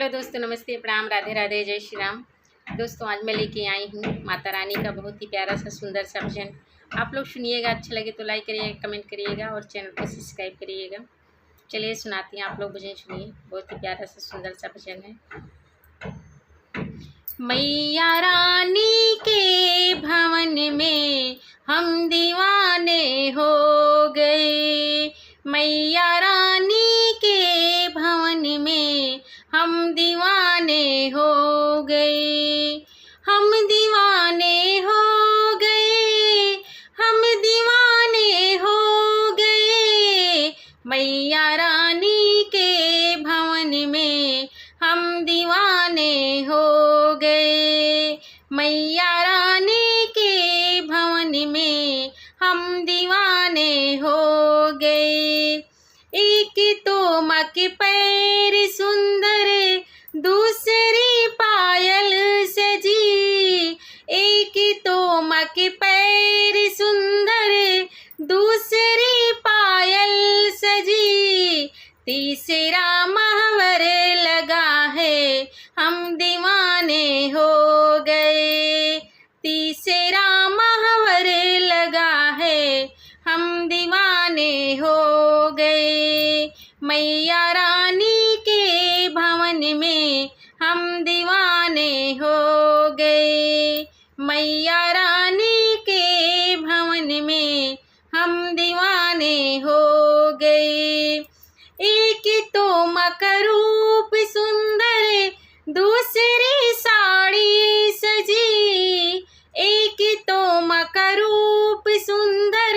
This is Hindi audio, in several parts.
हेलो दोस्तों, नमस्ते, प्रणाम, राधे राधे, जय श्री राम। दोस्तों आज मैं लेके आई हूँ माता रानी का बहुत ही प्यारा सा सुंदर सा भजन। आप लोग सुनिएगा, अच्छा लगे तो लाइक करिएगा, कमेंट करिएगा और चैनल को सब्सक्राइब करिएगा। चलिए सुनाती हैं, आप लोग भजन सुनिए। बहुत ही प्यारा सा सुंदर सा भजन है। मैया रानी के भवन में हम दीवाने हो गए। मैया रानी के भवन में हम दीवाने हो गए। हम दीवाने हो गए, हम दीवाने हो गए। मैया रानी के भवन में हम दीवाने हो गए। मैया रानी के भवन में हम दीवाने हो गए। एक तो माँ के पैर सुंदर, दूसरी पायल सजी। एक तो माँ के पैर सुंदर, दूसरी पायल सजी। तीसरा महावर लगा है, हम दीवाने हो गए। तीसरा महावर लगा है, हम दीवाने हो गए। मैया रानी के भवन में हम दीवाने हो गए। मैया रानी के भवन में हम दीवाने हो गए। एक तो माँ का रूप सुंदर, दूसरी साड़ी सजी। एक तो माँ का रूप सुंदर,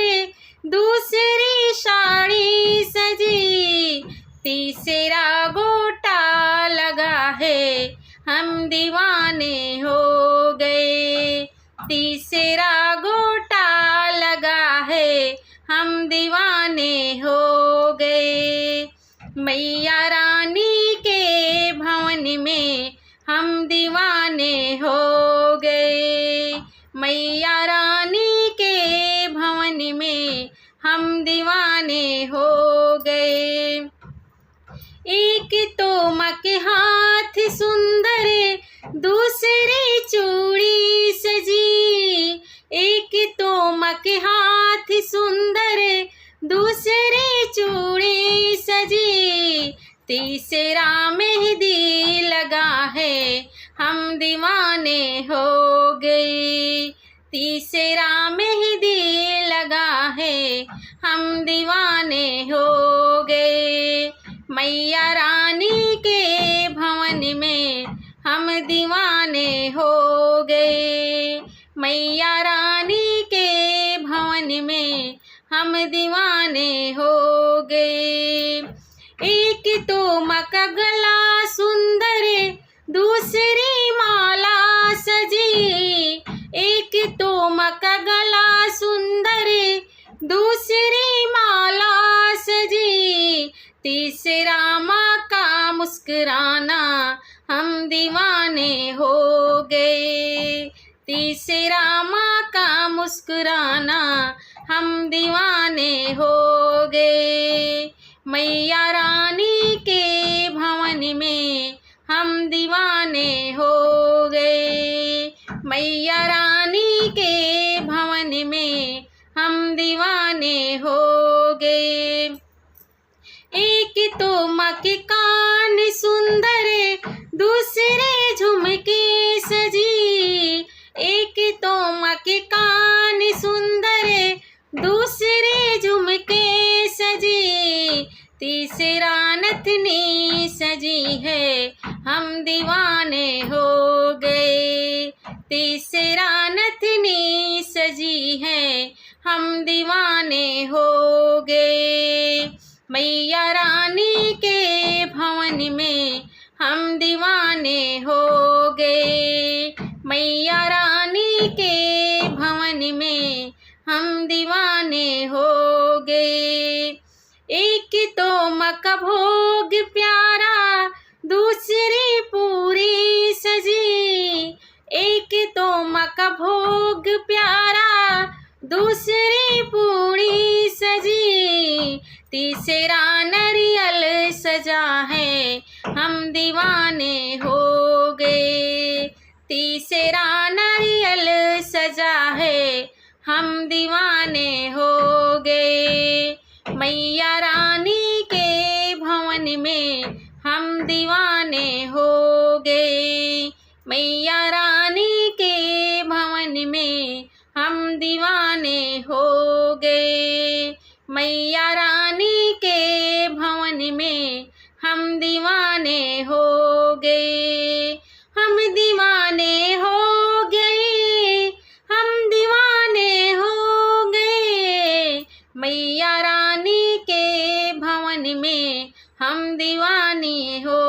दूसरी साड़ी सजी। तीसरा गोटा लगा है, हम दीवाने हो गए। तीसरा गोटा लगा है, हम दीवाने हो गए। मैया रानी के भवन में हम दीवाने हो गए। मैया रानी के भवन में हम दीवाने हो गए। एक तो माँ के हाथ सुंदर, दूसरी चूड़ी सजी। एक तो माँ के हाथ सुंदर, दूसरी चूड़ी सजी। तीसरा मेहंदी लगा है, हम दीवाने हो गए। तीसरा मेहंदी लगा है, हम दीवाने हो गए। मैया रानी के भवन में हम दीवाने हो गए। मैया रानी के भवन में हम दीवाने हो गए। एक तो माँ का गला सुंदर, दूसरी माला सजी। एक तो माँ का गला सुंदर, दूसरी माला सजी। तीसरा माँ का मुस्कुराना, हम दीवाने हो गए। तीसरा माँ का मुस्कुराना, हम दीवाने हो गए। मैया रानी के भवन में हम दीवाने हो गए। मैया रानी के भवन में हम दीवाने हो गए। एक तो माँ के कान सुंदर, दूसरे झुमके सजी। एक तो माँ के कान सुंदर, दूसरे झुमके सजी। तीसरा नथनी सजी है, हम दीवाने हो गए। तीसरा नथनी सजी है, हम दीवाने हो गए। मैया रानी के भवन में हम दीवाने हो गए। मैया रानी के भवन में हम दीवाने हो गए। एक तो माँ का भोग प्यारा, दूसरी पूरी सजी। एक तो माँ का भोग प्यारा, दूसरी पूरी सजी। तीसरा नरियल सजा है, हम दीवाने दीवाने हो गए। तीसरा नारियल सजा है, हम दीवाने हो गए। मैया रानी के भवन में हम दीवाने हो गए। मैया रानी के भवन में हम दीवाने हो गए। मैया रानी के भवन में हम दीवाने हो गए। हम दीवाने हो गए, हम दीवाने हो गए। मैया रानी के भवन में हम दीवाने हो